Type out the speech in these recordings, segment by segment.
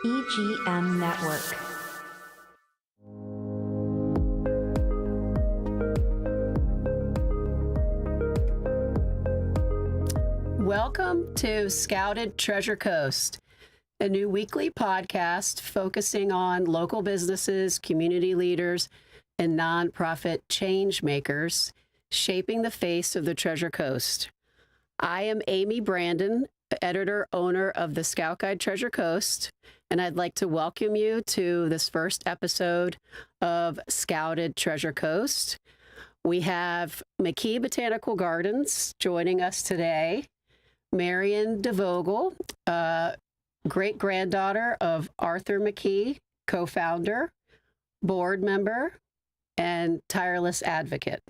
EGM Network. Welcome to Scouted Treasure Coast, a new weekly podcast focusing on local businesses, community leaders, and nonprofit change makers shaping the face of the Treasure Coast. I am Amy Branden, editor-owner of the Scout Guide Treasure Coast, and I'd like to welcome you to this first episode of Scouted Treasure Coast. We have McKee Botanical Gardens joining us today. Marion de Vogel, great-granddaughter of Arthur McKee, co-founder, board member, and tireless advocate.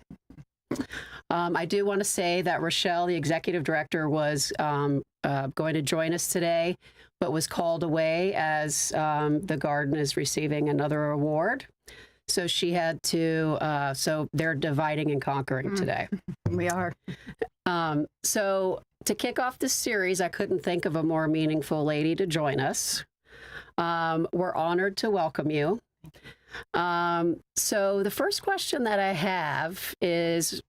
I do want to say that Rochelle, the executive director, was going to join us today, but was called away as the garden is receiving another award. So she had to, so they're dividing and conquering today. We are. So to kick off this series, I couldn't think of a more meaningful lady to join us. We're honored to welcome you. So the first question that I have is,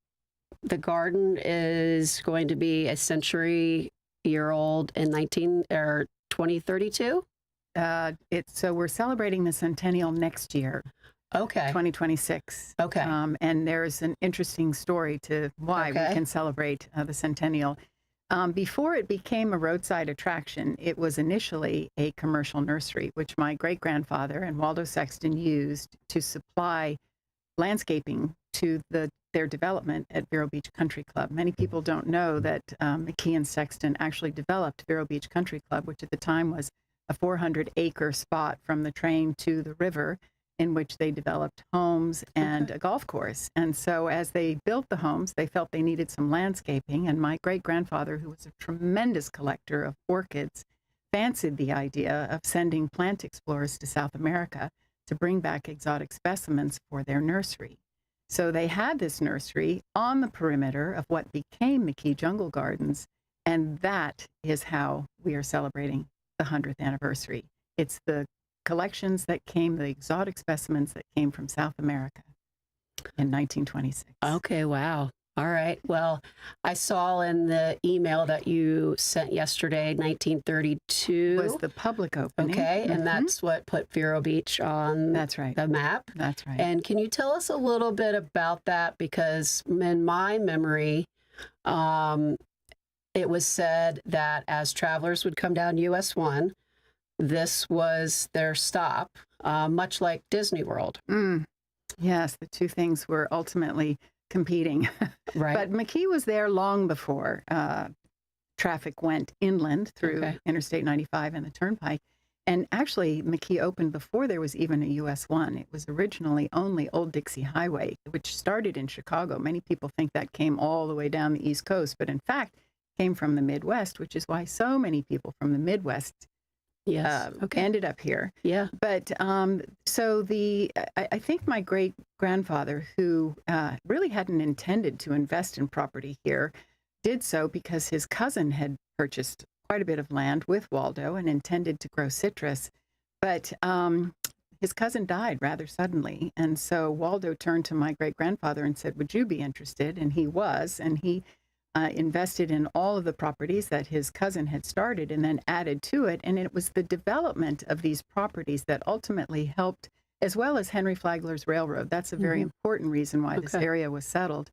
the garden is going to be a century-year-old in 2032? So we're celebrating the centennial next year. Okay. 2026. Okay. And there's an interesting story to why we can celebrate the centennial. Before it became a roadside attraction, it was initially a commercial nursery, which my great-grandfather and Waldo Sexton used to supply landscaping to their development at Vero Beach Country Club. Many people don't know that McKee and Sexton actually developed Vero Beach Country Club, which at the time was a 400-acre spot from the train to the river, in which they developed homes and a golf course. And so as they built the homes, they felt they needed some landscaping. And my great-grandfather, who was a tremendous collector of orchids, fancied the idea of sending plant explorers to South America to bring back exotic specimens for their nursery. So they had this nursery on the perimeter of what became McKee Jungle Gardens. And that is how we are celebrating the 100th anniversary. It's the collections that came, the exotic specimens that came from South America in 1926. Okay, wow. All right. Well, I saw in the email that you sent yesterday, 1932. Was the public opening. Okay, and that's what put Vero Beach on the map. That's right. And can you tell us a little bit about that? Because in my memory, it was said that as travelers would come down US 1, this was their stop, much like Disney World. Yes, the two things were ultimately competing. Right. But McKee was there long before traffic went inland through Interstate 95 and the Turnpike. And actually, McKee opened before there was even a US 1. It was originally only Old Dixie Highway, which started in Chicago. Many people think that came all the way down the East Coast, but in fact, came from the Midwest, which is why so many people from the Midwest ended up here. Yeah. But so I think my great-grandfather, who really hadn't intended to invest in property here, did so because his cousin had purchased quite a bit of land with Waldo and intended to grow citrus. But his cousin died rather suddenly. And so Waldo turned to my great-grandfather and said, "Would you be interested?" And he was. And he invested in all of the properties that his cousin had started and then added to it. And it was the development of these properties that ultimately helped, as well as Henry Flagler's Railroad. That's a very important reason why this area was settled.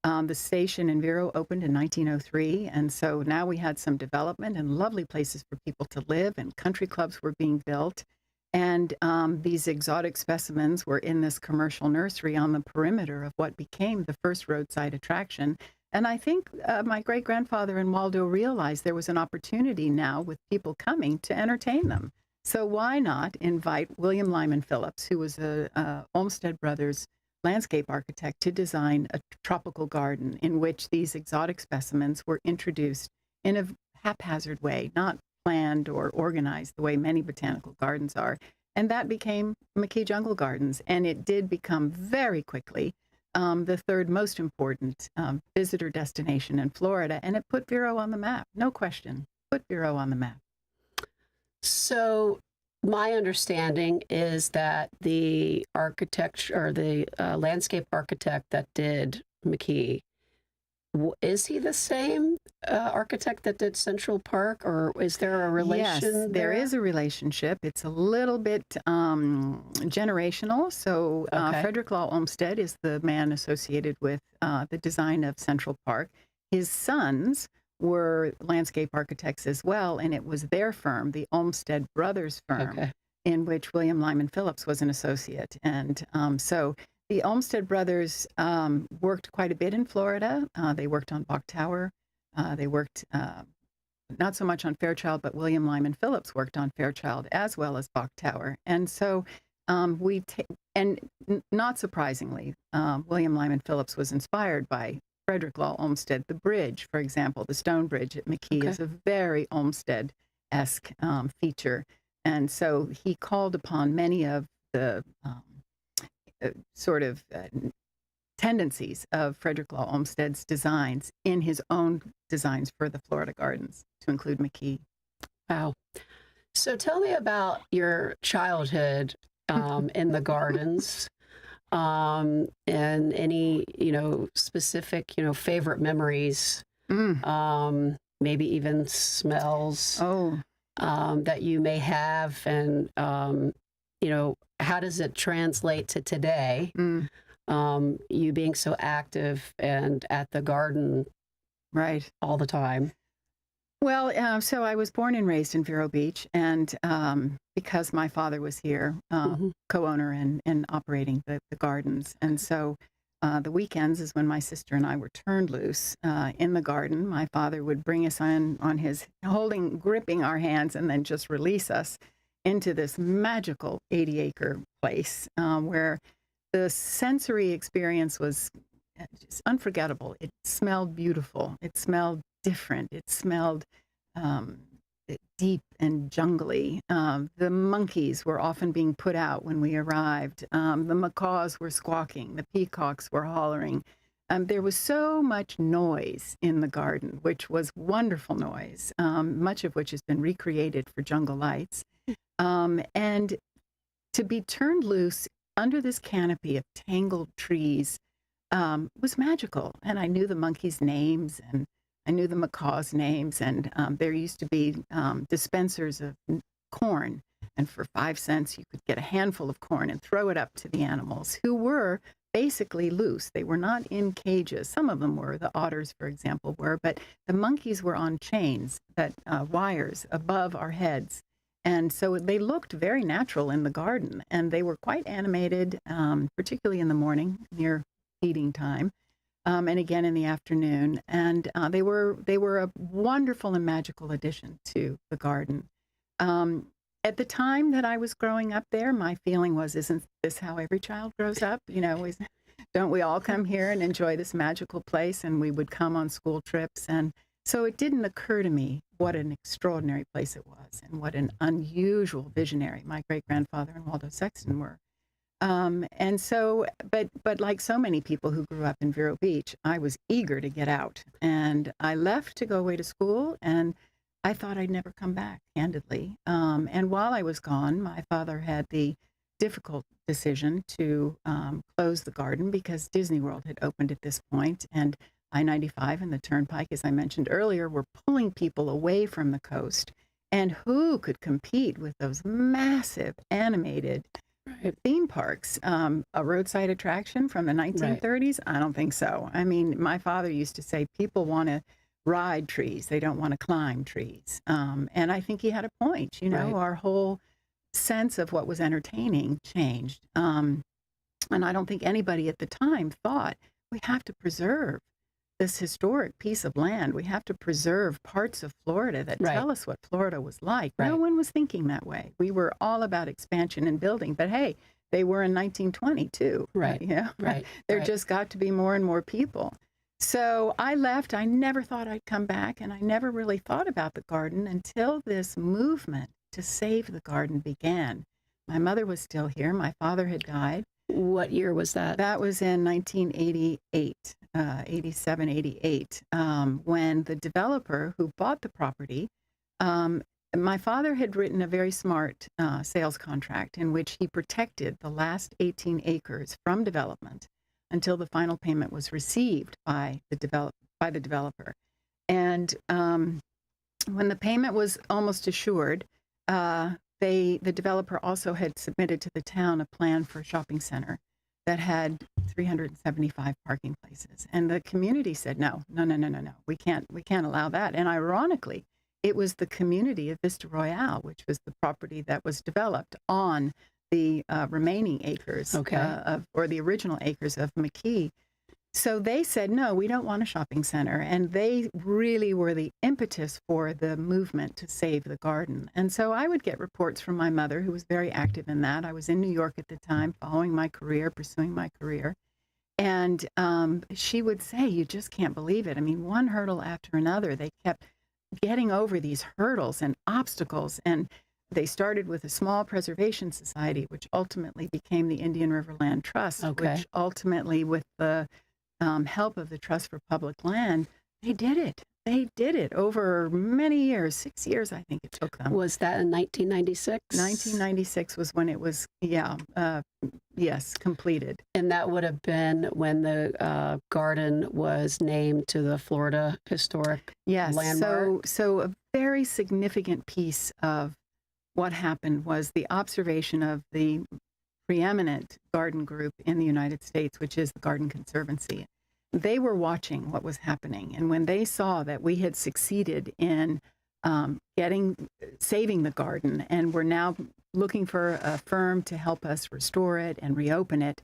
The station in Vero opened in 1903. And so now we had some development and lovely places for people to live, and country clubs were being built. And these exotic specimens were in this commercial nursery on the perimeter of what became the first roadside attraction. And I think my great-grandfather and Waldo realized there was an opportunity now with people coming to entertain them. So why not invite William Lyman Phillips, who was a Olmsted Brothers landscape architect, to design a tropical garden in which these exotic specimens were introduced in a haphazard way, not planned or organized the way many botanical gardens are. And that became McKee Jungle Gardens. And it did become very quickly the third most important visitor destination in Florida. And it put Vero on the map, no question, put Vero on the map. So my understanding is that the architecture or the landscape architect that did McKee, is he the same architect that did Central Park, or is there a relation Yes, there is a relationship. It's a little bit generational. So Okay. Frederick Law Olmsted is the man associated with the design of Central Park. His sons were landscape architects as well, and it was their firm, the Olmsted Brothers firm, Okay. in which William Lyman Phillips was an associate. And so the Olmsted brothers worked quite a bit in Florida. They worked on Bok Tower. They worked not so much on Fairchild, but William Lyman Phillips worked on Fairchild as well as Bok Tower. And so not surprisingly, William Lyman Phillips was inspired by Frederick Law Olmsted. The bridge, for example, the stone bridge at McKee is a very Olmsted-esque feature. And so he called upon many of the tendencies of Frederick Law Olmsted's designs in his own designs for the Florida gardens, to include McKee. Wow. So tell me about your childhood in the gardens, and any, specific, favorite memories, maybe even smells that you may have, and, how does it translate to today? You being so active and at the garden right all the time. Well, so I was born and raised in Vero Beach, and because my father was here, co-owner and operating the gardens, and so the weekends is when my sister and I were turned loose in the garden. My father would bring us on his gripping our hands, and then just release us into this magical 80-acre place where the sensory experience was just unforgettable. It smelled beautiful. It smelled different. It smelled deep and jungly. The monkeys were often being put out when we arrived. The macaws were squawking. The peacocks were hollering. There was so much noise in the garden, which was wonderful noise, much of which has been recreated for Jungle Lights. And to be turned loose under this canopy of tangled trees was magical. And I knew the monkeys' names, and I knew the macaws' names, and there used to be dispensers of corn, and for 5 cents you could get a handful of corn and throw it up to the animals, who were basically loose. They were not in cages. Some of them were, the otters, for example, were, but the monkeys were on chains, that wires above our heads. And so they looked very natural in the garden, and they were quite animated, particularly in the morning near feeding time, and again in the afternoon. And they were a wonderful and magical addition to the garden. At the time that I was growing up there, my feeling was, isn't this how every child grows up? Don't we all come here and enjoy this magical place? And we would come on school trips. And so it didn't occur to me what an extraordinary place it was, and what an unusual visionary my great-grandfather and Waldo Sexton were. And so, but like so many people who grew up in Vero Beach, I was eager to get out. And I left to go away to school, and I thought I'd never come back, candidly. And while I was gone, my father had the difficult decision to close the garden, because Disney World had opened at this point, and I-95 and the Turnpike, as I mentioned earlier, were pulling people away from the coast. And who could compete with those massive animated theme parks? A roadside attraction from the 1930s? Right. I don't think so. I mean, my father used to say people want to ride trees. They don't want to climb trees. And I think he had a point. Our whole sense of what was entertaining changed. And I don't think anybody at the time thought, we have to preserve this historic piece of land. We have to preserve parts of Florida that tell us what Florida was like. No one was thinking that way. We were all about expansion and building. But hey, they were in 1920 too. There just got to be more and more people. So I left. I never thought I'd come back, and I never really thought about the garden until this movement to save the garden began. My mother was still here. My father had died. What year was that? That was in 1988, 87, 88, when the developer who bought the property my father had written a very smart sales contract in which he protected the last 18 acres from development until the final payment was received by the developer. And when the payment was almost assured, the developer also had submitted to the town a plan for a shopping center that had 375 parking places. And the community said, no, we can't allow that. And ironically, it was the community of Vista Royale, which was the property that was developed on the remaining acres or the original acres of McKee. So they said, no, we don't want a shopping center. And they really were the impetus for the movement to save the garden. And so I would get reports from my mother, who was very active in that. I was in New York at the time, following my career, pursuing my career. And she would say, you just can't believe it. I mean, one hurdle after another, they kept getting over these hurdles and obstacles. And they started with a small preservation society, which ultimately became the Indian River Land Trust, which ultimately, with the help of the Trust for Public Land, they did it. They did it over many years, 6 years, I think it took them. Was that in 1996? 1996 was when it was, completed. And that would have been when the garden was named to the Florida Historic Landmark? So a very significant piece of what happened was the observation of the preeminent garden group in the United States, which is the Garden Conservancy. They were watching what was happening. And when they saw that we had succeeded in saving the garden, and we're now looking for a firm to help us restore it and reopen it,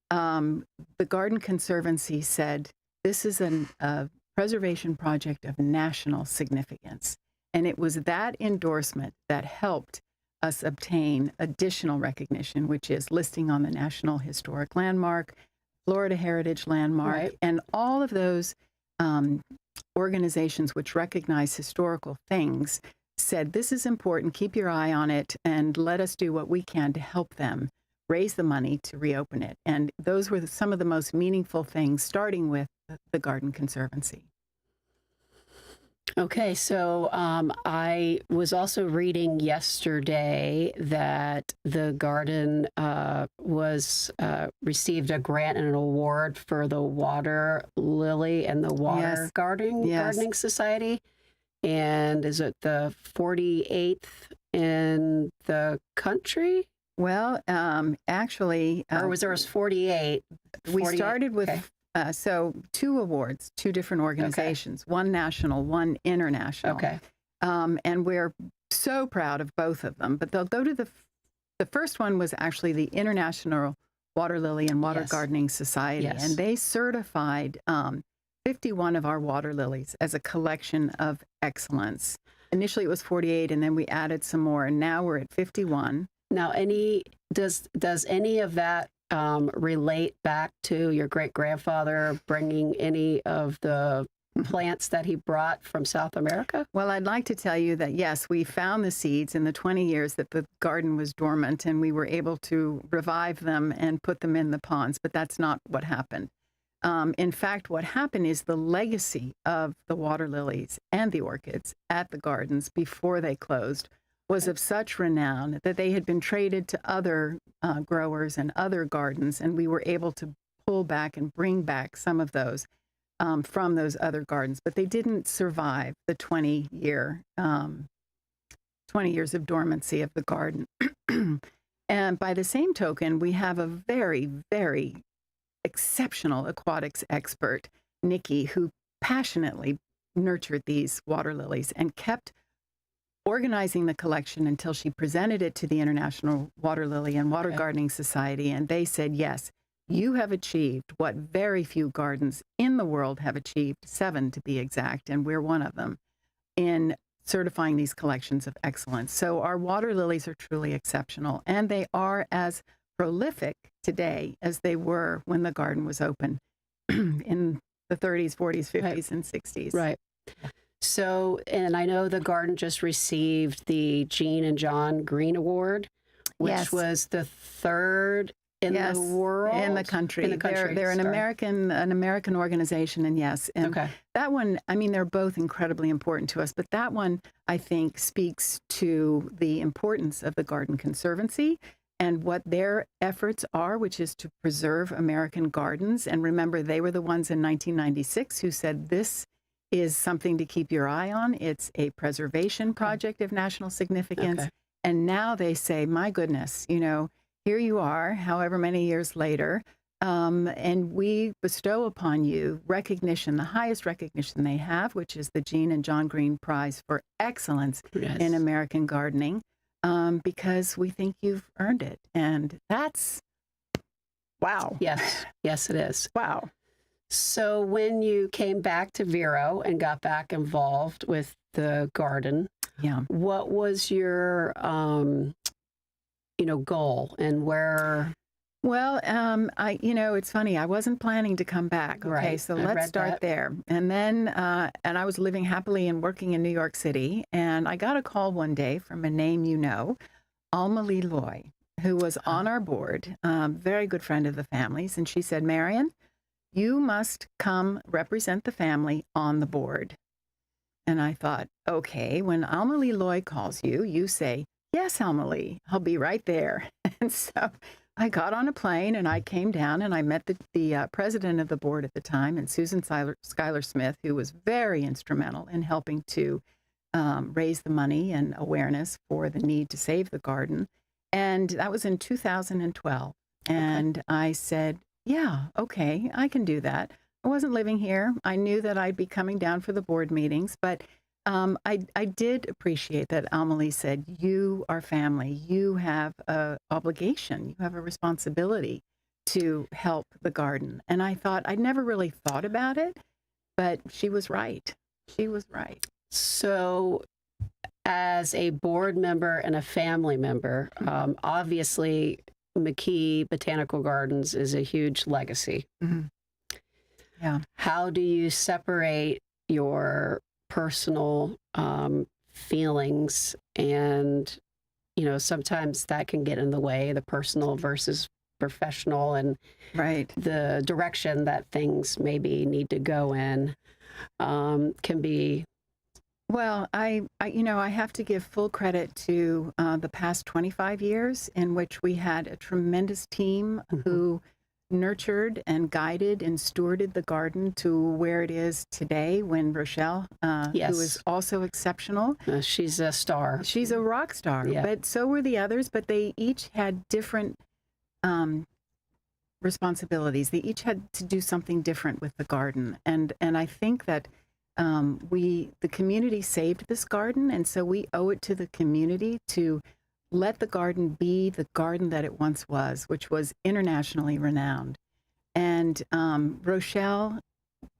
the Garden Conservancy said, this is a preservation project of national significance. And it was that endorsement that helped us obtain additional recognition, which is listing on the National Historic Landmark, Florida Heritage Landmark, and all of those organizations which recognize historical things said, this is important, keep your eye on it, and let us do what we can to help them raise the money to reopen it. And those were some of the most meaningful things, starting with the Garden Conservancy. Okay, so I was also reading yesterday that the garden received a grant and an award for the water lily and the water gardening society. And is it the 48th in the country? Well, actually, or was there 48? We started with so 2 awards, 2 different organizations, one national, one international. Okay. And we're so proud of both of them. But they'll go to the first one was actually the International Water Lily and Water Gardening Society. And they certified 51 of our water lilies as a collection of excellence. Initially, it was 48, and then we added some more, and now we're at 51. Now, does any of that relate back to your great-grandfather bringing any of the plants that he brought from South America? Well, I'd like to tell you that, yes, we found the seeds in the 20 years that the garden was dormant, and we were able to revive them and put them in the ponds, but that's not what happened. In fact, what happened is the legacy of the water lilies and the orchids at the gardens before they closed was of such renown that they had been traded to other growers and other gardens, and we were able to pull back and bring back some of those from those other gardens, but they didn't survive the 20 years of dormancy of the garden. And by the same token, we have a very, very exceptional aquatics expert, Nikki, who passionately nurtured these water lilies and kept organizing the collection until she presented it to the International Water Lily and Water Gardening Society. And they said, yes, you have achieved what very few gardens in the world have achieved, 7 to be exact, and we're one of them, in certifying these collections of excellence. So our water lilies are truly exceptional, and they are as prolific today as they were when the garden was open in the 30s, 40s, 50s, and 60s. Right. So, and I know the garden just received the Jean and John Green Award, which was the 3rd in Yes, the world? in the country. In the country, They're an sorry. American organization, and yes, and Okay. that one. I mean, they're both incredibly important to us, but that one I think speaks to the importance of the Garden Conservancy and what their efforts are, which is to preserve American gardens. And remember, they were the ones in 1996 who said this is something to keep your eye on. It's a preservation project of national significance. Okay. And now they say, my goodness, here you are, however many years later, and we bestow upon you recognition, the highest recognition they have, which is the Jean and John Green Prize for Excellence Yes. in American Gardening, because we think you've earned it. And that's, wow. Yes. Yes, it is. Wow. So when you came back to Vero and got back involved with the garden, Yeah. what was your, goal and where? Well, it's funny. I wasn't planning to come back. Okay, Right. so I let's read start that. there. And then, and I was living happily and working in New York City. And I got a call one day from a name Alma Lee Loy, who was on our board, very good friend of the family's. And she said, Marion, you must come represent the family on the board. And I thought, okay, when Alma Lee Loy calls you, you say, yes, Alma Lee, I'll be right there. And so I got on a plane and I came down and I met the president of the board at the time, and Susan Schuyler Smith, who was very instrumental in helping to raise the money and awareness for the need to save the garden. And that was in 2012. And I said, yeah, okay, I can do that. I wasn't living here. I knew that I'd be coming down for the board meetings, but I did appreciate that Alma Lee said, you are family. You have an obligation. You have a responsibility to help the garden. And I thought, I'd never really thought about it, but she was right. She was right. So as a board member and a family member, obviously McKee Botanical Gardens is a huge legacy. Mm-hmm. Yeah. How do you separate your personal feelings and, sometimes that can get in the way, the personal versus professional and Right. the direction that things maybe need to go in can be. Well, I have to give full credit to the past 25 years in which we had a tremendous team who nurtured and guided and stewarded the garden to where it is today when Rochelle, Yes. who is also exceptional. She's a star. She's a rock star, Yeah. but so were the others, but they each had different responsibilities. They each had to do something different with the garden. And I think that the community saved this garden, and so we owe it to the community to let the garden be the garden that it once was, which was internationally renowned. And Rochelle,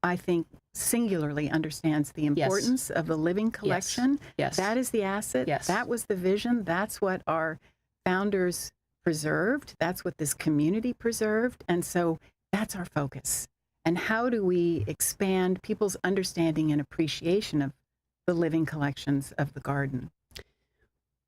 I think, singularly understands the importance of the living collection. Yes. That is the asset. Yes. That was the vision. That's what our founders preserved. That's what this community preserved. And so that's our focus. And how do we expand people's understanding and appreciation of the living collections of the garden?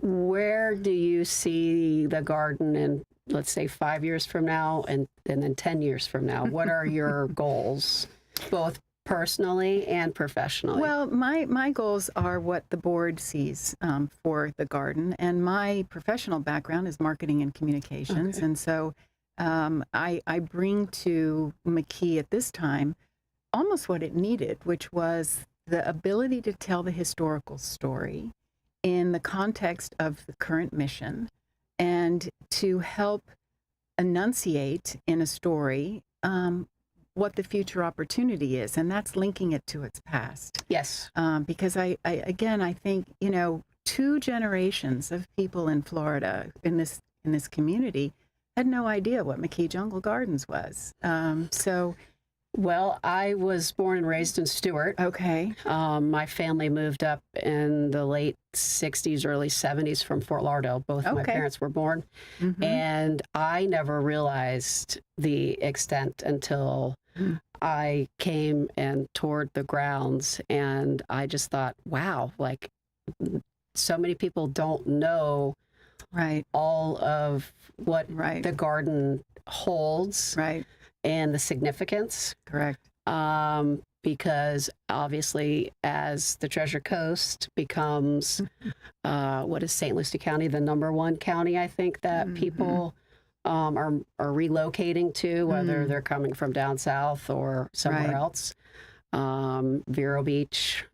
Where do you see the garden in, let's say, 5 years from now and then 10 years from now? What are your goals, both personally and professionally? Well, my goals are what the board sees for the garden. And my professional background is marketing and communications. Okay. And so I bring to McKee at this time almost what it needed, which was the ability to tell the historical story in the context of the current mission, and to help enunciate in a story what the future opportunity is, and that's linking it to its past. Yes. Because I think 2 generations of people in Florida in this community had no idea what McKee Jungle Gardens was. Well, I was born and raised in Stewart. Okay. My family moved up in the late 60s, early 70s from Fort Lauderdale. Both of my Okay. parents were born. Mhm. And I never realized the extent until I came and toured the grounds. And I just thought, wow, like so many people don't know Right. all of what Right. the garden holds Right. and the significance. Correct. Because obviously, as the Treasure Coast becomes, what is St. Lucie County, the #1 county, I think, that people are relocating to, whether they're coming from down south or somewhere Right. else. Vero Beach,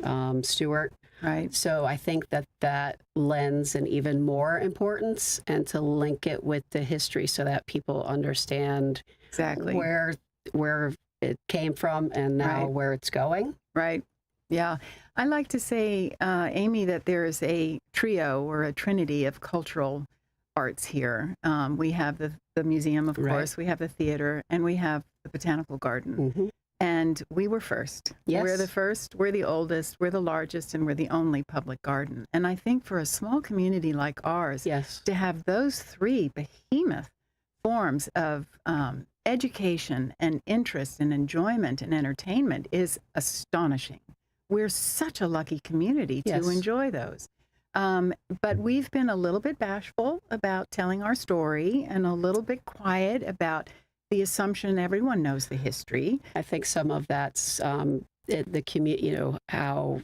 Stewart. Right. So I think that lends an even more importance, and to link it with the history so that people understand Exactly. where it came from and now Right. where it's going. Right. Yeah. I like to say, Amy, that there is a trio or a trinity of cultural arts here. We have the museum, of Right. course, we have the theater, and we have the botanical garden. Mm-hmm. And we were first. Yes. We're the first, we're the oldest, we're the largest, and we're the only public garden. And I think for a small community like ours, Yes. to have those three behemoth forms of education and interest and enjoyment and entertainment is astonishing. We're such a lucky community to Yes. enjoy those. But we've been a little bit bashful about telling our story and a little bit quiet about the assumption everyone knows the history. I think some of that's the community, how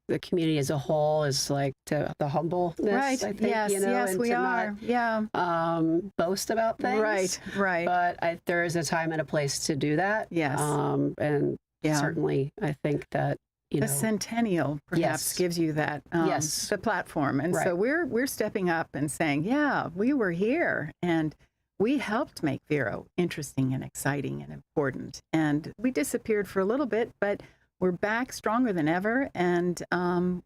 the community as a whole is like the humbleness. Right. I think, Yes, yes, and we to are. Yeah. not boast about things. Right, right. But there is a time and a place to do that. Yes. And Yeah. certainly I think that, The centennial perhaps Yes. gives you that Yes. the platform. And Right. so we're stepping up and saying, yeah, we were here and we helped make Vero interesting and exciting and important. And we disappeared for a little bit, but we're back stronger than ever. And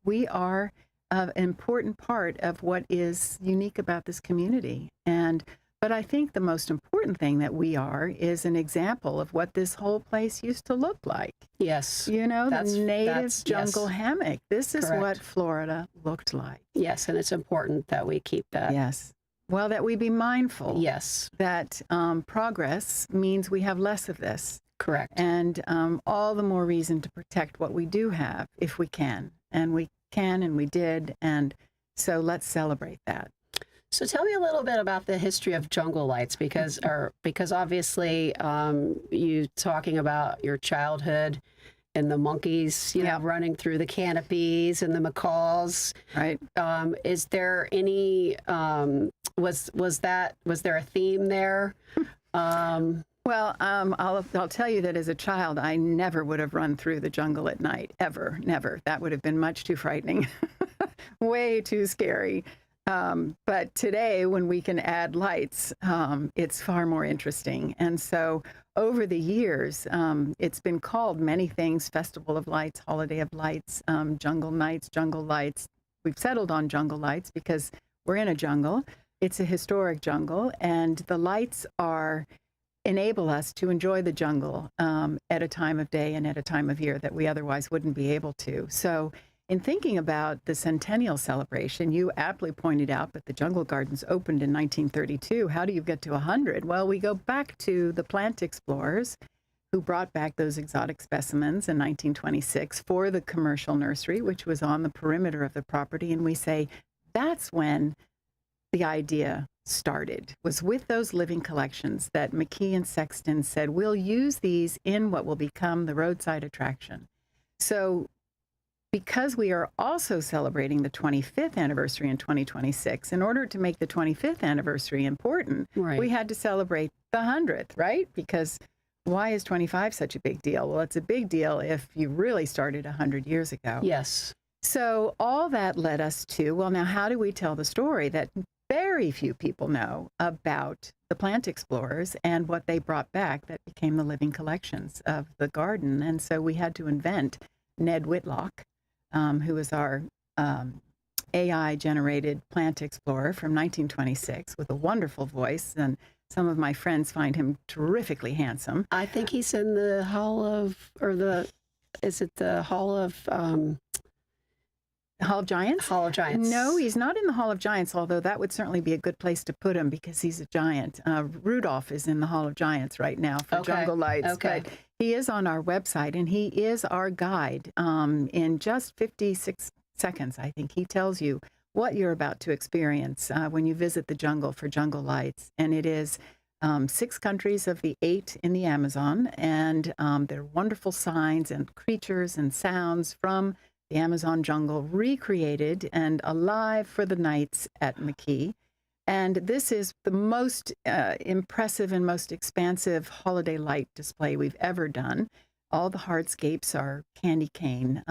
we are an important part of what is unique about this community. But I think the most important thing that we are is an example of what this whole place used to look like. yes. You know, That's- the native that's- jungle yes. hammock. This is Correct. what Florida looked like. Yes, and it's important that we keep that. Yes. Well, that we be mindful Yes, that progress means we have less of this. correct. And all the more reason to protect what we do have if we can. And we can and we did. And so let's celebrate that. So tell me a little bit about the history of jungle lights, because obviously you talking about your childhood and the monkeys, Yeah. running through the canopies and the macaws. Right. Is there any was there a theme there? Well, I'll tell you that as a child, I never would have run through the jungle at night, ever, never. That would have been much too frightening, way too scary. But today, when we can add lights, it's far more interesting. And so over the years, it's been called many things: Festival of Lights, Holiday of Lights, Jungle Nights, Jungle Lights. We've settled on Jungle Lights because we're in a jungle. It's a historic jungle, and the lights enable us to enjoy the jungle at a time of day and at a time of year that we otherwise wouldn't be able to. So in thinking about the centennial celebration, you aptly pointed out that the jungle gardens opened in 1932. How do you get to 100? Well, we go back to the plant explorers who brought back those exotic specimens in 1926 for the commercial nursery, which was on the perimeter of the property. And we say that's when the idea started, was with those living collections that McKee and Sexton said, we'll use these in what will become the roadside attraction. So because we are also celebrating the 25th anniversary in 2026, in order to make the 25th anniversary important, Right. we had to celebrate the 100th, right? Because why is 25 such a big deal? Well, it's a big deal if you really started 100 years ago. Yes. So all that led us to, well, now how do we tell the story that very few people know about the plant explorers and what they brought back that became the living collections of the garden? And so we had to invent Ned Whitlock, who was our AI-generated plant explorer from 1926 with a wonderful voice. And some of my friends find him terrifically handsome. I think he's in the Hall of, is it the Hall of Hall of Giants? Hall of Giants? No, he's not in the Hall of Giants, although that would certainly be a good place to put him because he's a giant. Rudolph is in the Hall of Giants right now for Okay. Jungle Lights. Okay. But he is on our website, and he is our guide. In just 56 seconds, I think he tells you what you're about to experience when you visit the jungle for jungle lights. And it is 6 countries of the 8 in the Amazon, and there are wonderful signs and creatures and sounds from the Amazon jungle recreated and alive for the nights at McKee. And this is the most impressive and most expansive holiday light display we've ever done. All the hardscapes are candy cane,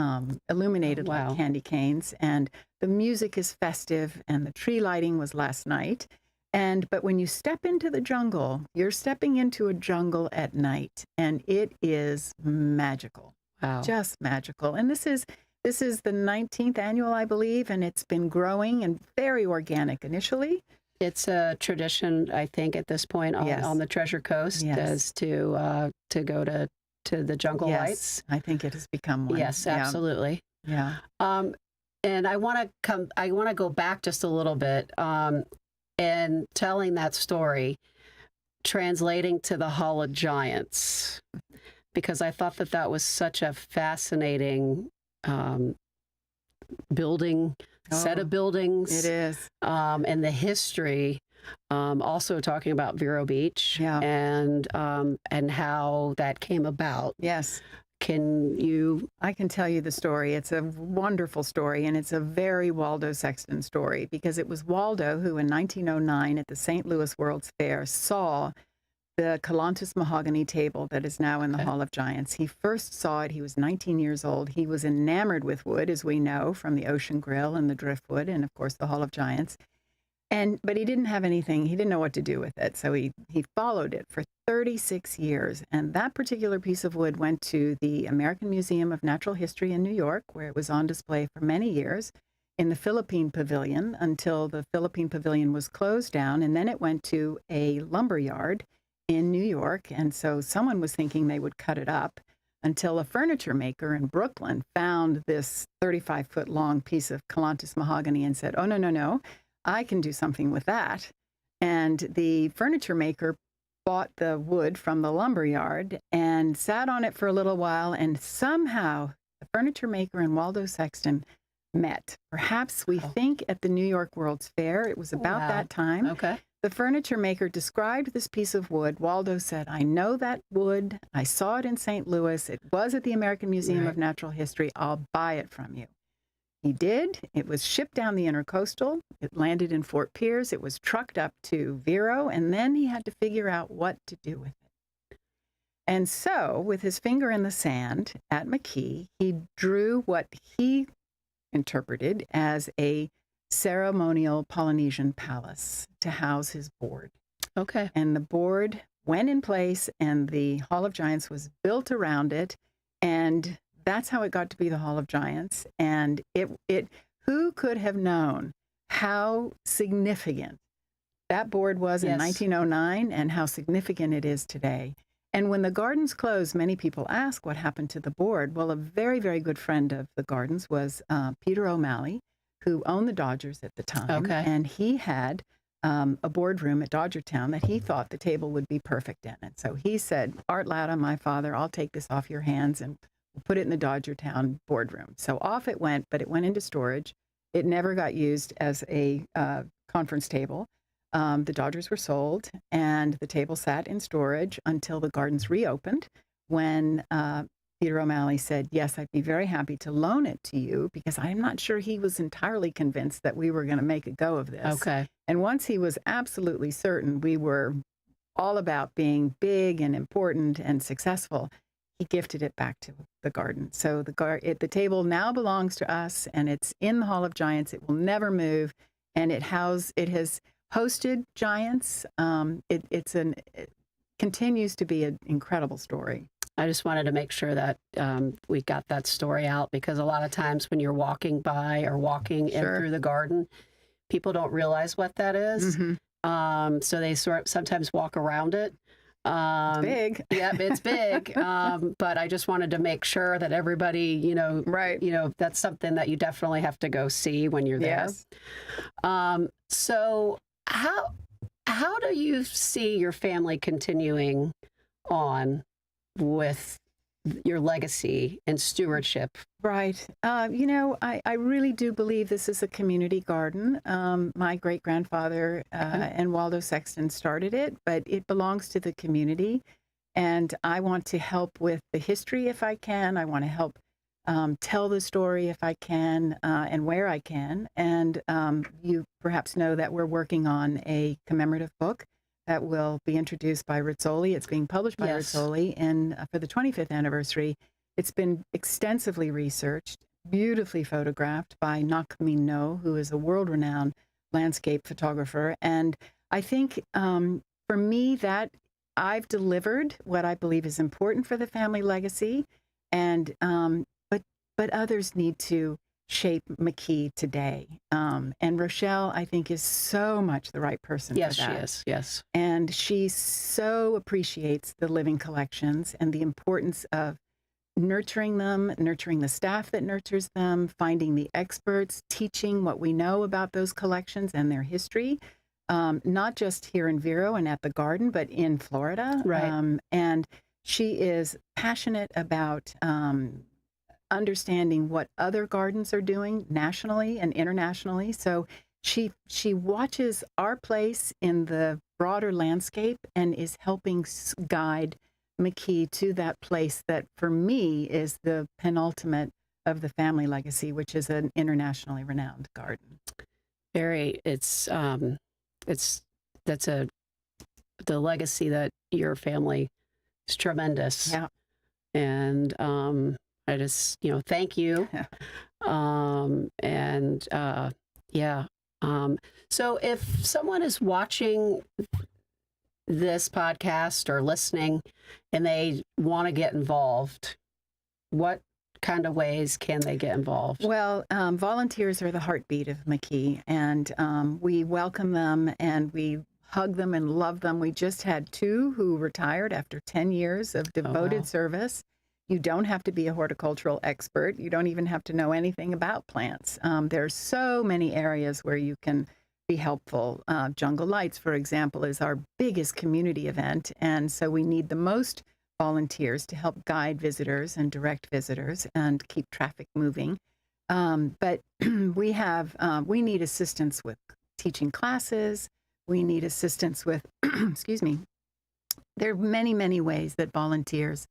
illuminated Wow. like candy canes, and the music is festive, and the tree lighting was last night. But when you step into the jungle, you're stepping into a jungle at night, and it is magical. Wow. Just magical. And this is the 19th annual, I believe, and it's been growing and very organic initially. It's a tradition, I think, at this point Yes. on the Treasure Coast, Yes. as to go to the jungle Yes, lights. I think it has become one. Yes, absolutely. Yeah. And I want to go back just a little bit, and telling that story, translating to the Hall of Giants, because I thought that was such a fascinating set of buildings. It is. And the history. Also talking about Vero Beach, Yeah. and how that came about. Yes. Can you? I can tell you the story. It's a wonderful story, and it's a very Waldo Sexton story, because it was Waldo who in 1909 at the St. Louis World's Fair saw the Calantis mahogany table that is now in the Hall of Giants. He first saw it. He was 19 years old. He was enamored with wood, as we know, from the Ocean Grill and the Driftwood and, of course, the Hall of Giants. But he didn't have anything. He didn't know what to do with it. So he followed it for 36 years. And that particular piece of wood went to the American Museum of Natural History in New York, where it was on display for many years in the Philippine Pavilion until the Philippine Pavilion was closed down. And then it went to a lumber yard in New York. And so someone was thinking they would cut it up, until a furniture maker in Brooklyn found this 35-foot long piece of Calantis mahogany and said, "Oh, no. I can do something with that." And the furniture maker bought the wood from the lumber yard and sat on it for a little while, and somehow the furniture maker and Waldo Sexton met. Perhaps we think at the New York World's Fair. It was about that time. Okay. The furniture maker described this piece of wood. Waldo said, "I know that wood. I saw it in St. Louis. It was at the American Museum of Natural History. I'll buy it from you." He did. It was shipped down the intercoastal. It landed in Fort Pierce. It was trucked up to Vero, and then he had to figure out what to do with it. And so, with his finger in the sand at McKee, he drew what he interpreted as a ceremonial Polynesian palace to house his board. Okay. And the board went in place, and the Hall of Giants was built around it, and that's how it got to be the Hall of Giants. And who could have known how significant that board was in 1909 and how significant it is today? And when the gardens closed, many people ask what happened to the board. Well, a very, very good friend of the gardens was Peter O'Malley, who owned the Dodgers at the time. Okay. And he had a boardroom at Dodgertown that he thought the table would be perfect in. And so he said, "Art Latta, my father, I'll take this off your hands and put it in the Dodgertown boardroom." So off it went, but it went into storage. It never got used as a conference table. The Dodgers were sold, and the table sat in storage until the gardens reopened, when Peter O'Malley said, "Yes, I'd be very happy to loan it to you," because I'm not sure he was entirely convinced that we were going to make a go of this. Okay. And once he was absolutely certain we were all about being big and important and successfhas, he gifted it back to the garden. So the table now belongs to us, and it's in the Hall of Giants. It will never move, and it has hosted giants. It continues to be an incredible story. I just wanted to make sure that we got that story out, because a lot of times when you're walking by or walking in through the garden, people don't realize what that is. Mm-hmm. So they sometimes walk around it. It's big. Yep, it's big. But I just wanted to make sure that everybody, that's something that you definitely have to go see when you're there. Yes. So how do you see your family continuing on with your legacy and stewardship? Right. I really do believe this is a community garden. My great-grandfather and Waldo Sexton started it, but it belongs to the community. And I want to help with the history if I can. I want to help tell the story if I can and where I can. And you perhaps know that we're working on a commemorative book that will be introduced by Rizzoli. It's being published by Rizzoli for the 25th anniversary. It's been extensively researched, beautifully photographed by Nak Min No, who is a world-renowned landscape photographer. And I think for me that I've delivered what I believe is important for the family legacy, and but others need to shape McKee today. And Rochelle, I think, is so much the right person for that. Yes, she is. Yes. And she so appreciates the living collections and the importance of nurturing them, nurturing the staff that nurtures them, finding the experts, teaching what we know about those collections and their history, not just here in Vero and at the garden, but in Florida. Right. And she is passionate about understanding what other gardens are doing nationally and internationally. So she watches our place in the broader landscape and is helping guide McKee to that place that for me is the penultimate of the family legacy, which is an internationally renowned garden. The legacy that your family is tremendous. Yeah. And I just, thank you. So if someone is watching this podcast or listening and they want to get involved, what kind of ways can they get involved? Well, volunteers are the heartbeat of McKee, and we welcome them and we hug them and love them. We just had 2 who retired after 10 years of devoted service. You don't have to be a horticultural expert. You don't even have to know anything about plants. There's so many areas where you can be helpful. Jungle Lights, for example, is our biggest community event, and so we need the most volunteers to help guide visitors and direct visitors and keep traffic moving. But we need assistance with teaching classes. We need assistance with, excuse me, there are many, many ways that volunteers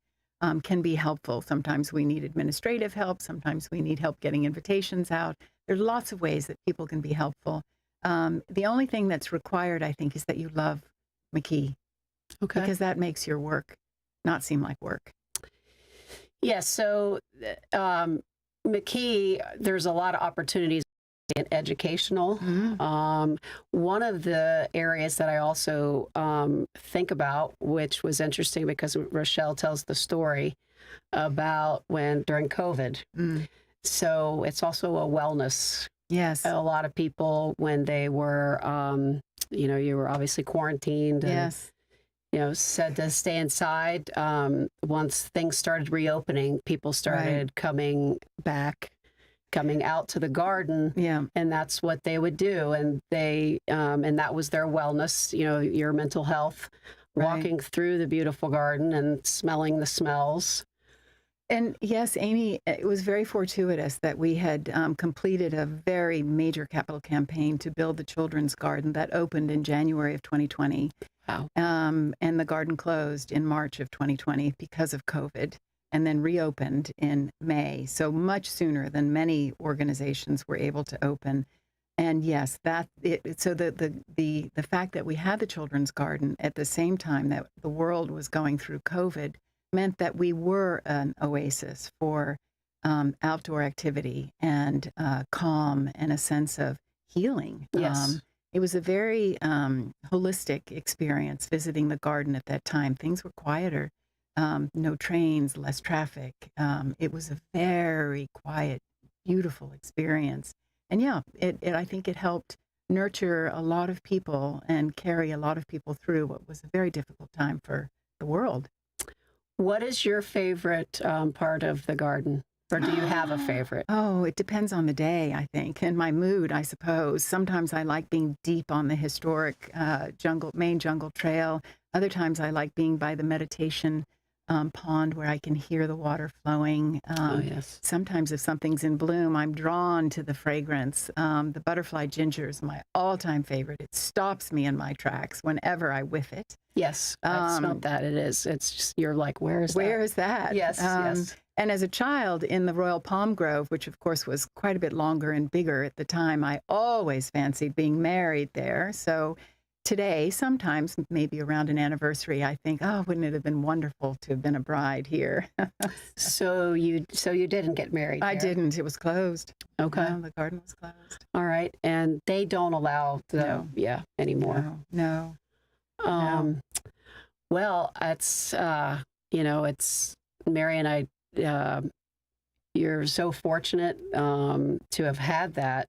can be helpful. Sometimes we need administrative help. Sometimes we need help getting invitations out. There are lots of ways that people can be helpful. The only thing that's required, I think, is that you love McKee. Okay. Because that makes your work not seem like work. Yes. So McKee, there's a lot of opportunities in educational. Mm-hmm. One of the areas that I also think about, which was interesting because Rochelle tells the story about during COVID. Mm. So it's also a wellness. Yes. A lot of people, when they were, you were obviously quarantined. And, yes. Said to stay inside. Once things started reopening, people started coming out to the garden. Yeah. And that's what they would do. And and that was their wellness, your mental health, walking through the beautiful garden and smelling the smells. And yes, Amy, it was very fortuitous that we had completed a very major capital campaign to build the children's garden that opened in January of 2020. Wow. And the garden closed in March of 2020 because of COVID, and then reopened in May. So much sooner than many organizations were able to open. And yes, so the fact that we had the children's garden at the same time that the world was going through COVID meant that we were an oasis for outdoor activity and calm and a sense of healing. Yes. It was a very holistic experience visiting the garden at that time. Things were quieter, no trains, less traffic. It was a very quiet, beautiful experience. And yeah, I think it helped nurture a lot of people and carry a lot of people through what was a very difficult time for the world. What is your favorite part of the garden? Or do you have a favorite? Oh, it depends on the day, I think, and my mood, I suppose. Sometimes I like being deep on the historic main jungle trail. Other times I like being by the meditation pond where I can hear the water flowing. Oh, yes. Sometimes if something's in bloom, I'm drawn to the fragrance. The butterfly ginger is my all-time favorite. It stops me in my tracks whenever I whiff it. Yes, I've smelled that. It is. It's just, you're like, where is that? Where is that? Yes, yes. And as a child in the Royal Palm Grove, which of course was quite a bit longer and bigger at the time, I always fancied being married there. So today, sometimes maybe around an anniversary, I think, oh, wouldn't it have been wonderful to have been a bride here? So you didn't get married I there? didn't. It was closed. Okay. No, the garden was closed. All right. And they don't allow the, anymore. No. Well, it's, it's Mary and I, you're so fortunate to have had that.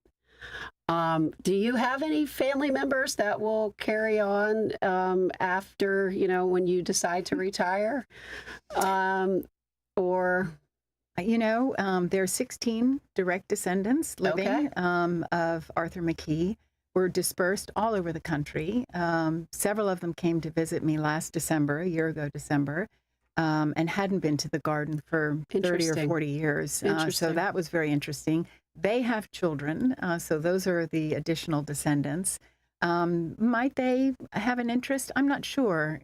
Do you have any family members that will carry on after, when you decide to retire? Or... there's 16 direct descendants living of Arthur McKee. We're dispersed all over the country. Several of them came to visit me last December, a year ago December, and hadn't been to the garden for 30 or 40 years. So that was very interesting. They have children, so those are the additional descendants. Might they have an interest? I'm not sure.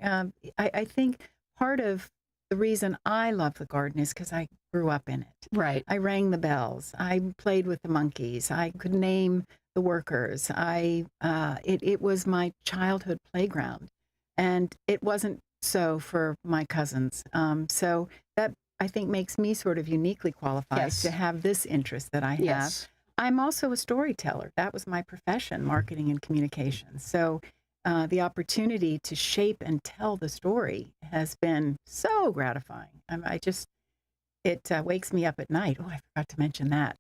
I think part of the reason I love the garden is because I grew up in it. Right. I rang the bells. I played with the monkeys. I could name the workers. It was my childhood playground, and it wasn't so for my cousins. So that, I think, makes me sort of uniquely qualified to have this interest that I have. Yes. I'm also a storyteller. That was my profession, marketing and communications. So the opportunity to shape and tell the story has been so gratifying. It wakes me up at night. Oh, I forgot to mention that.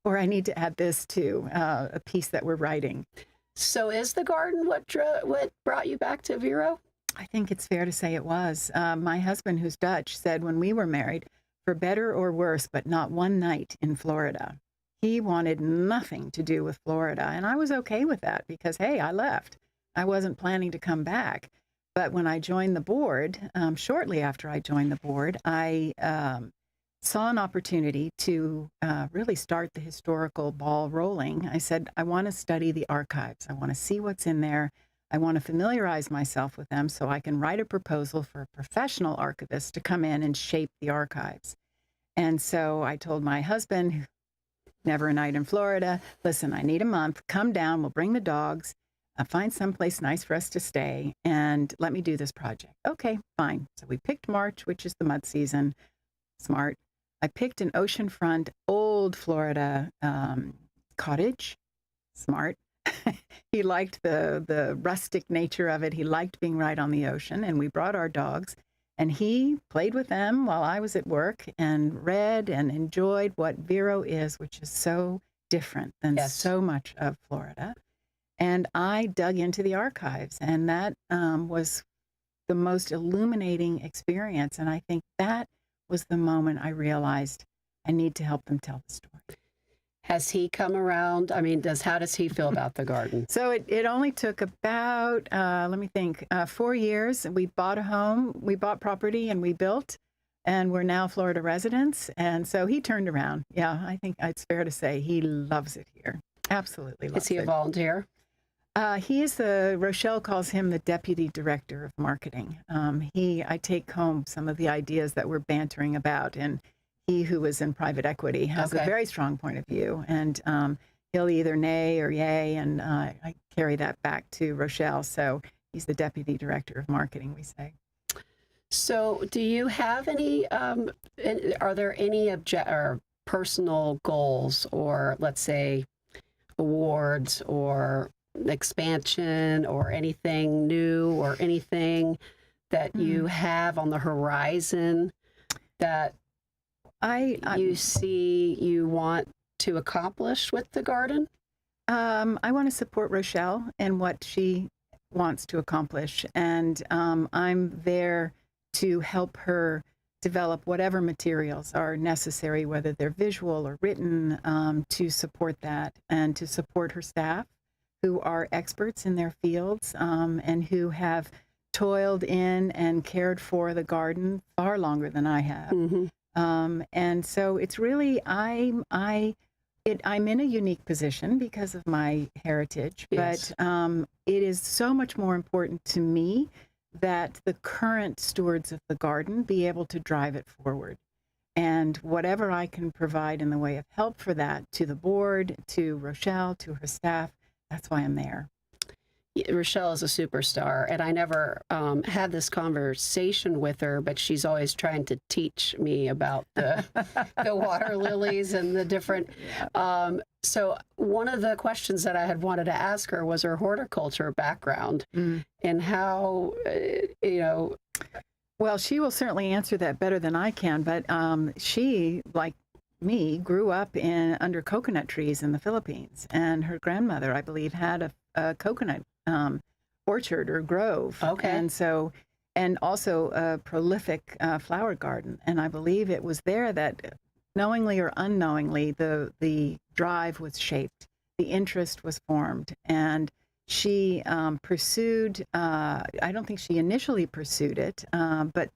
Or I need to add this to a piece that we're writing. So is the garden what brought you back to Vero? I think it's fair to say it was. My husband, who's Dutch, said when we were married, for better or worse, but not one night in Florida. He wanted nothing to do with Florida. And I was okay with that because, hey, I left. I wasn't planning to come back. But when I joined the board, shortly after I joined the board, I saw an opportunity to really start the historical ball rolling. I said, I want to study the archives. I want to see what's in there. I want to familiarize myself with them so I can write a proposal for a professional archivist to come in and shape the archives. And so I told my husband, never a night in Florida, listen, I need a month. Come down. We'll bring the dogs. Find someplace nice for us to stay and let me do this project. Okay, fine. So we picked March, which is the mud season. Smart. I picked an oceanfront, old Florida cottage. Smart. He liked the rustic nature of it. He liked being right on the ocean. And we brought our dogs. And he played with them while I was at work and read and enjoyed what Vero is, which is so different than so much of Florida. And I dug into the archives, and that was the most illuminating experience. And I think that was the moment I realized I need to help them tell the story. Has he come around? I mean, how does he feel about the garden? So it only took about, 4 years. We bought a home, we bought property, and we built, and we're now Florida residents. And so he turned around. Yeah, I think it's fair to say he loves it here. Absolutely loves it. Is he a volunteer? He is Rochelle calls him the deputy director of marketing. I take home some of the ideas that we're bantering about, and he who was in private equity has a very strong point of view, and he'll either nay or yay, and I carry that back to Rochelle. So he's the deputy director of marketing, we say. So do you have any, are there any or personal goals or, let's say, awards or expansion or anything new or anything that you have on the horizon that you see you want to accomplish with the garden? I want to support Rochelle and what she wants to accomplish, and I'm there to help her develop whatever materials are necessary, whether they're visual or written, to support that and to support her staff, who are experts in their fields and who have toiled in and cared for the garden far longer than I have. And so it's really, I'm in a unique position because of my heritage, Yes. but it is so much more important to me that the current stewards of the garden be able to drive it forward. And whatever I can provide in the way of help for that to the board, to Rochelle, to her staff, that's why I'm there. Rochelle is a superstar, and I never had this conversation with her, but she's always trying to teach me about the water lilies and the different. So one of the questions that I had wanted to ask her was her horticulture background and how, Well, she will certainly answer that better than I can, but she, like me, grew up under coconut trees in the Philippines, and her grandmother, I believe, had a coconut orchard or grove. Okay. And so, and also a prolific flower garden. And I believe it was there that, knowingly or unknowingly, the drive was shaped, the interest was formed, and she pursued. I don't think she initially pursued it, but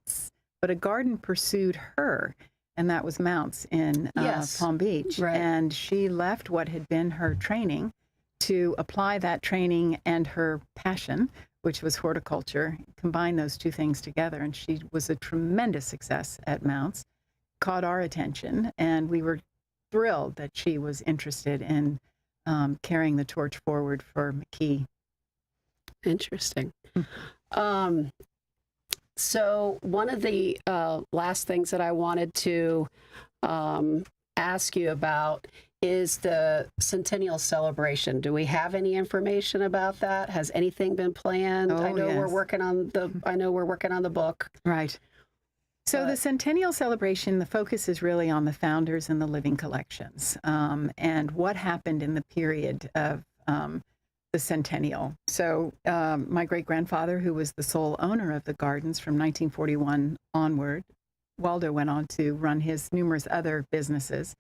a garden pursued her, and that was Mounts in Palm Beach. Right. And she left what had been her training to apply that training and her passion, which was horticulture, combine those two things together. And she was a tremendous success at Mounts, caught our attention, and we were thrilled that she was interested in carrying the torch forward for McKee. Interesting. So one of the last things that I wanted to ask you about is the centennial celebration. Do we have any information about that? Has anything been planned? I know we're working on the book. Right. So the centennial celebration, the focus is really on the founders and the living collections, and what happened in the period of the centennial. So my great-grandfather, who was the sole owner of the gardens from 1941 onward, Waldo went on to run his numerous other businesses.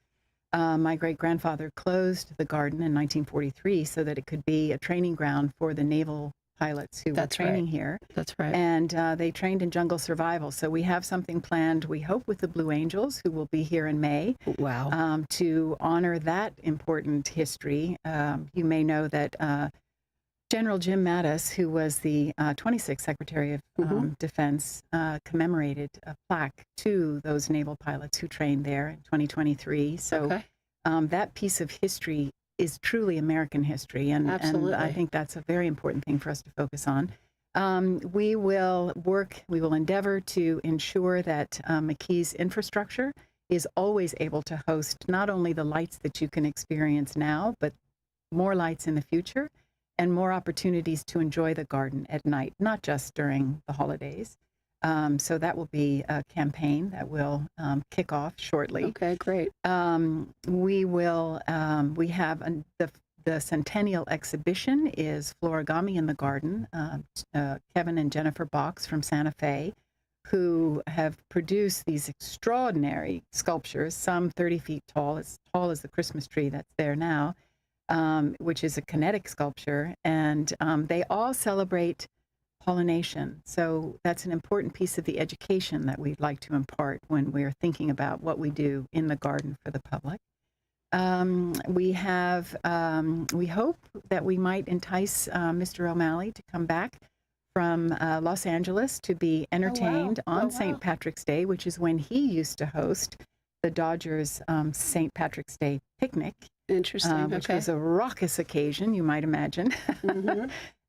My great-grandfather closed the garden in 1943 so that it could be a training ground for the naval pilots who were training here. That's right. And they trained in jungle survival. So we have something planned, we hope, with the Blue Angels, who will be here in May. Wow. To honor that important history. You may know that General Jim Mattis, who was the 26th Secretary of Defense, commemorated a plaque to those naval pilots who trained there in 2023. So that piece of history is truly American history, and I think that's a very important thing for us to focus on. We will endeavor to ensure that McKee's infrastructure is always able to host not only the lights that you can experience now, but more lights in the future, and more opportunities to enjoy the garden at night, not just during the holidays. So that will be a campaign that will kick off shortly. Okay, great. We have the centennial exhibition is Florigami in the Garden. Kevin and Jennifer Box from Santa Fe, who have produced these extraordinary sculptures, some 30 feet tall as the Christmas tree that's there now, which is a kinetic sculpture, and they all celebrate pollination. So that's an important piece of the education that we'd like to impart when we're thinking about what we do in the garden for the public. We hope that we might entice Mr. O'Malley to come back from Los Angeles to be entertained on St. Patrick's Day, which is when he used to host the Dodgers St. Patrick's Day picnic. Interesting. Which was a raucous occasion, you might imagine.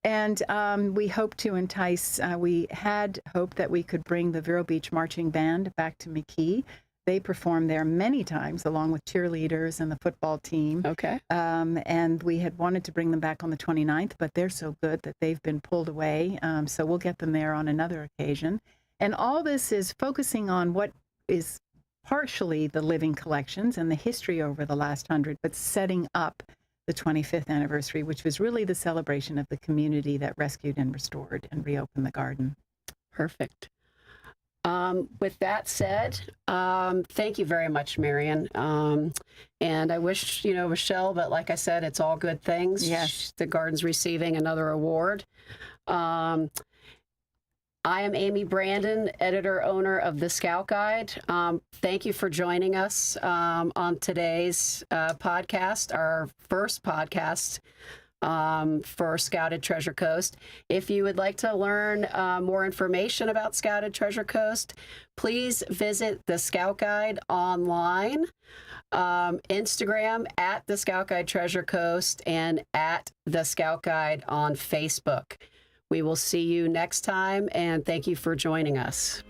And we hope to entice, we had hoped that we could bring the Vero Beach Marching Band back to McKee. They perform there many times along with cheerleaders and the football team. Okay. And we had wanted to bring them back on the 29th, but they're so good that they've been pulled away. So we'll get them there on another occasion. And all this is focusing on what is partially the living collections and the history over the last 100, but setting up the 25th anniversary, which was really the celebration of the community that rescued and restored and reopened the garden. Perfect. With that said, thank you very much, Marion. And I wish, Rochelle, but like I said, it's all good things. Yes. The garden's receiving another award. I am Amy Branden, editor-owner of the Scout Guide. Thank you for joining us on today's podcast, our first podcast for Scouted Treasure Coast. If you would like to learn more information about Scouted Treasure Coast, please visit the Scout Guide online, Instagram at the Scout Guide Treasure Coast, and at the Scout Guide on Facebook. We will see you next time, and thank you for joining us.